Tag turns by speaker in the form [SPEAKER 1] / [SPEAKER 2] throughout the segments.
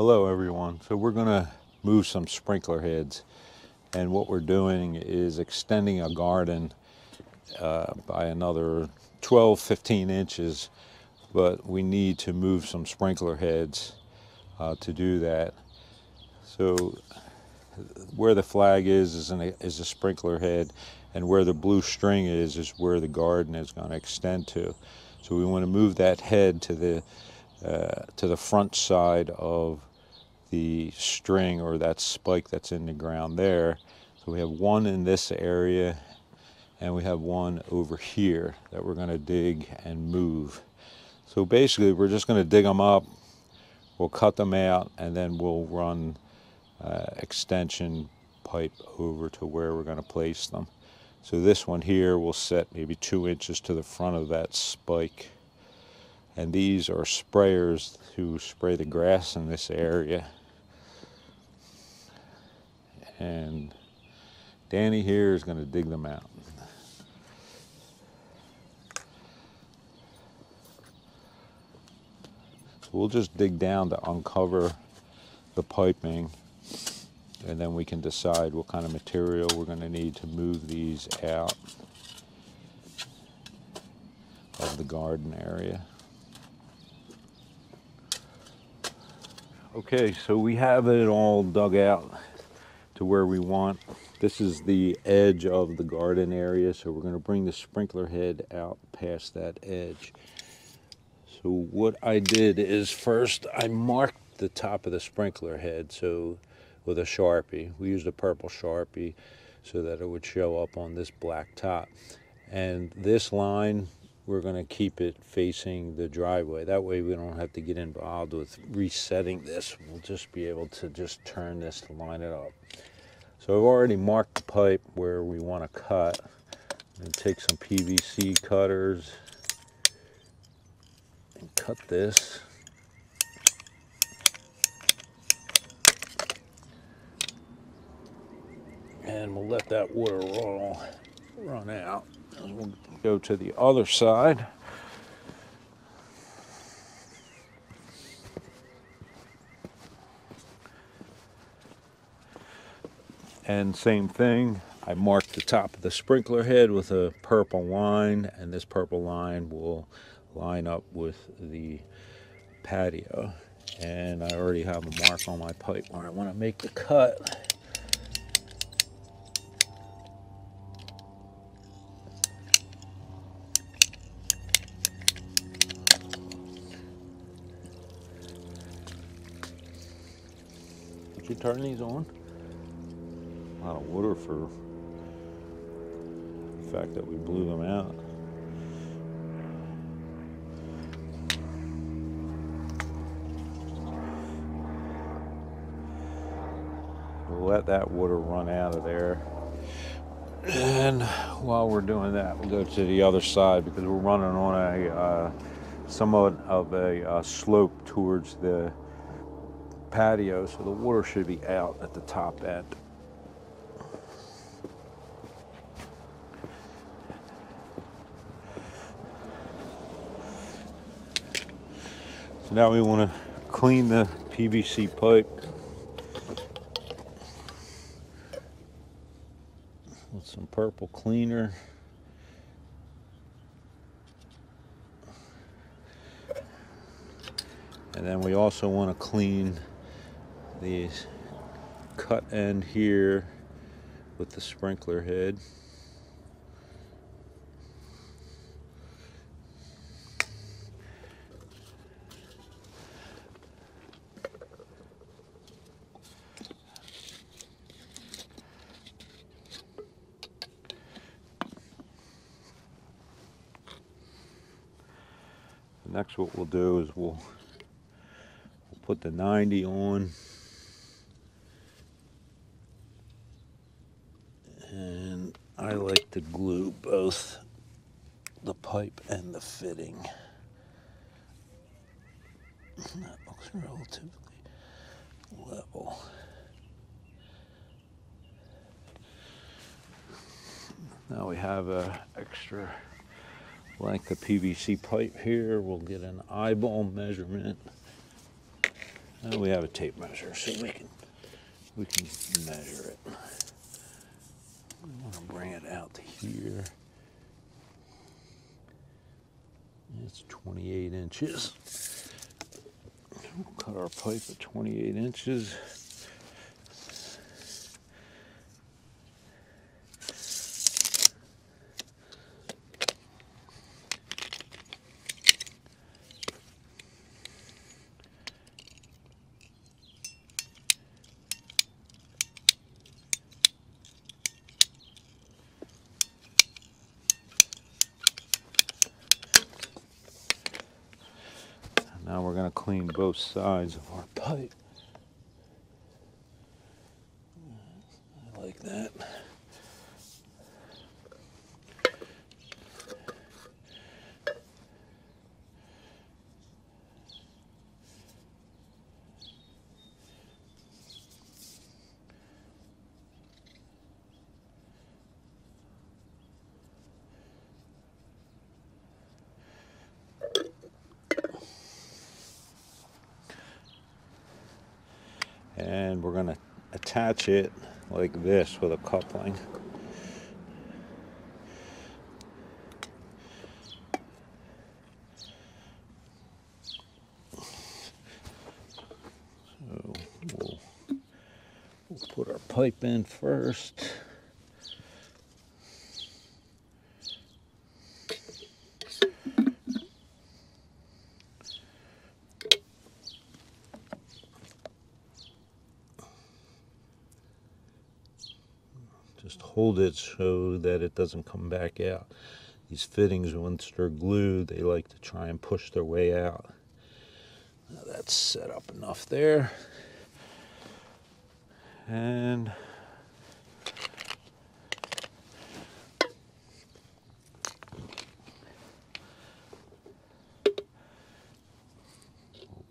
[SPEAKER 1] Hello everyone. So we're going to move some sprinkler heads, and what we're doing is extending a garden by another 12-15 inches, but we need to move some sprinkler heads to do that. So where the flag is a sprinkler head, and where the blue string is where the garden is going to extend to. So we want to move that head to the front side of the string, or that spike that's in the ground there. So we have one in this area, and we have one over here that we're going to dig and move. So basically we're just going to dig them up, we'll cut them out, and then we'll run extension pipe over to where we're going to place them. So this one here will set maybe 2 inches to the front of that spike, and these are sprayers to spray the grass in this area. And Danny here is going to dig them out. So we'll just dig down to uncover the piping, and then we can decide what kind of material we're going to need to move these out of the garden area. Okay, so we have it all dug out to where we want. This is the edge of the garden area, so we're going to bring the sprinkler head out past that edge. So what I did is, first I marked the top of the sprinkler head with a Sharpie. We used a purple Sharpie so that it would show up on this black top. And this line, we're going to keep it facing the driveway. That way we don't have to get involved with resetting this. We'll just be able to just turn this to line it up. So I've already marked the pipe where we want to cut. I'm going to take some PVC cutters and cut this. And we'll let that water run out. And we'll go to the other side. And same thing, I marked the top of the sprinkler head with a purple line, and this purple line will line up with the patio. And I already have a mark on my pipe where I want to make the cut. Did you turn these on? A lot of water for the fact that we blew them out. We'll let that water run out of there. And while we're doing that, we'll go to the other side, because we're running on a somewhat of a slope towards the patio, so the water should be out at the top end. So now we want to clean the PVC pipe with some purple cleaner. And then we also want to clean the cut end here with the sprinkler head. Next, what we'll do is we'll put the 90 on, and I like to glue both the pipe and the fitting. That looks relatively level. Now we have an extra length of PVC pipe here. We'll get an eyeball measurement Now we have a tape measure, so we can measure it. I'm going to bring it out to here. It's 28 inches. We'll cut our pipe at 28 inches. Now we're going to clean both sides of our pipe. Like that. And we're going to attach it like this with a coupling. So we'll put our pipe in first. Just hold it so that it doesn't come back out. These fittings, once they're glued, they like to try and push their way out. Now that's set up enough there. And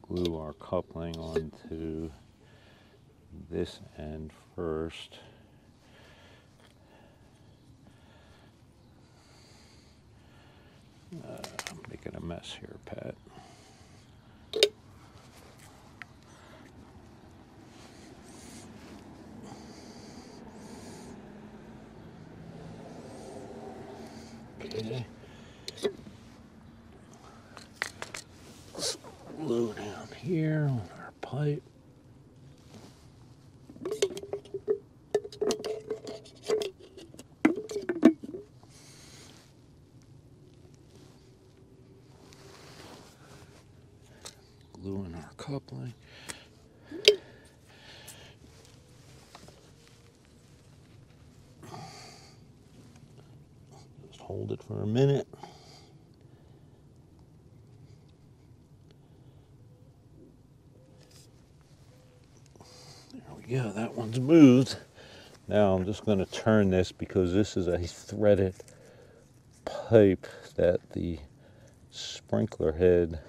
[SPEAKER 1] we'll glue our coupling onto this end first. I'm making a mess here, Pat. Okay. Let's glue down here on our pipe. Gluing our coupling. Just hold it for a minute. There we go, that one's moved. Now I'm just going to turn this because this is a threaded pipe that the sprinkler head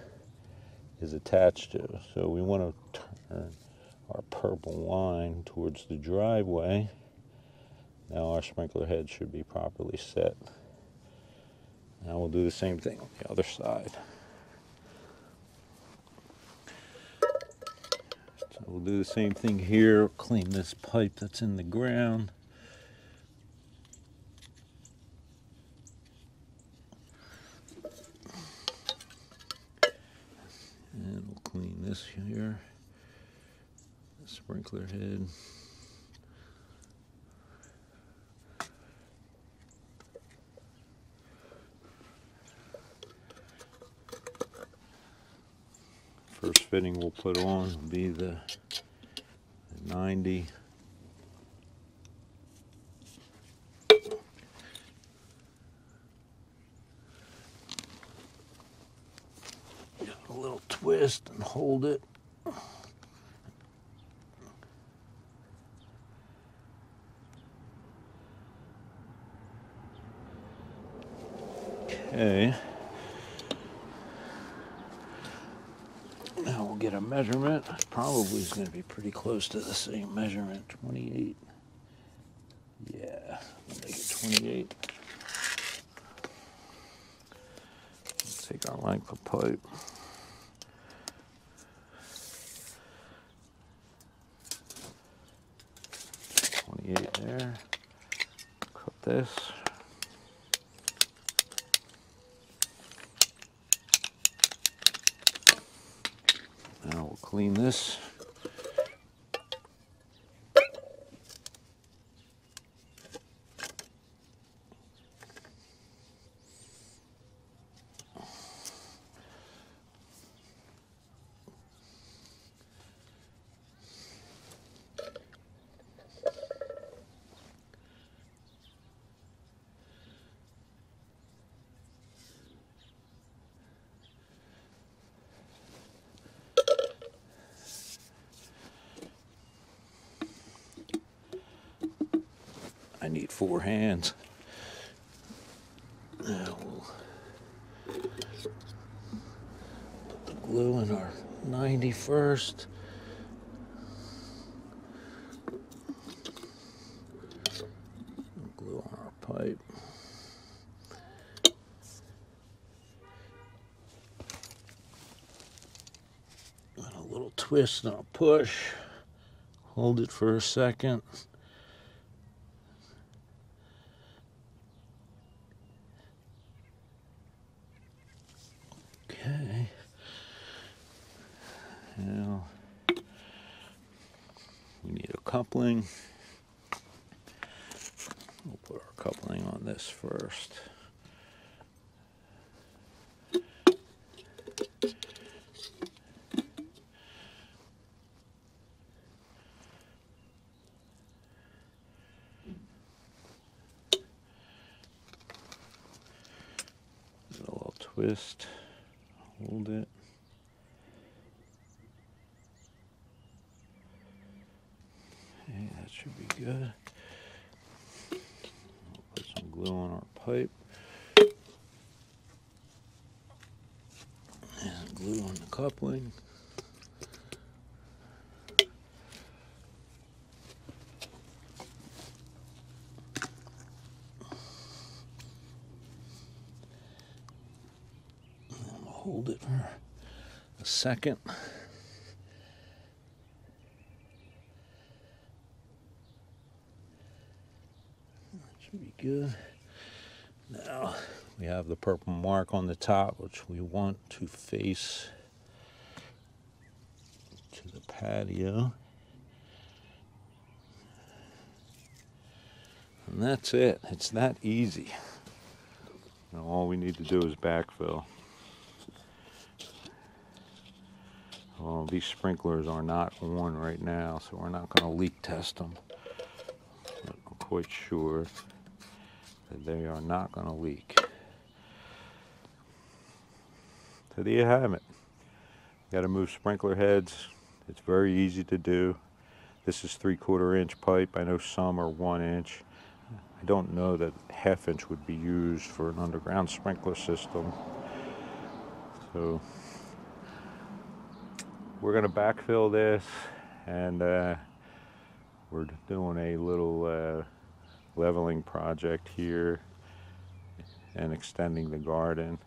[SPEAKER 1] is attached to. So we want to turn our purple line towards the driveway. Now our sprinkler head should be properly set. Now we'll do the same thing on the other side. So we'll do the same thing here, clean this pipe that's in the ground. And we'll clean this here, the sprinkler head. First fitting we'll put on will be the 90. Got a little twist and hold it. Okay. Now we'll get a measurement. Probably is going to be pretty close to the same measurement. 28. Yeah, we'll make it 28. Let's take our length of pipe. 28 there. Cut this. Now we'll clean this. I need 4 hands. Now we'll put the glue in our 90 first. Glue on our pipe. And a little twist and a push. Hold it for a second. Okay. Now we need a coupling. We'll put our coupling on this first. A little twist. Hold it. Okay, that should be good. We'll put some glue on our pipe. And glue on the coupling. And we'll hold it for a second. Should be good. Now we have the purple mark on the top, which we want to face to the patio. And that's it. It's that easy. Now all we need to do is backfill. Well, these sprinklers are not on right now, so we're not going to leak test them. But I'm quite sure that they are not going to leak. So there you have it. You got to move sprinkler heads. It's very easy to do. This is 3/4 inch pipe. I know some are 1 inch. I don't know that 1/2 inch would be used for an underground sprinkler system. So we're going to backfill this, and we're doing a little leveling project here and extending the garden.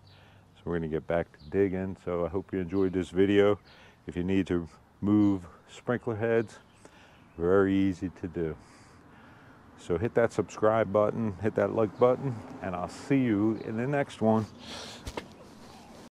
[SPEAKER 1] So we're going to get back to digging. So I hope you enjoyed this video. If you need to move sprinkler heads, very easy to do. So hit that subscribe button, hit that like button, and I'll see you in the next one.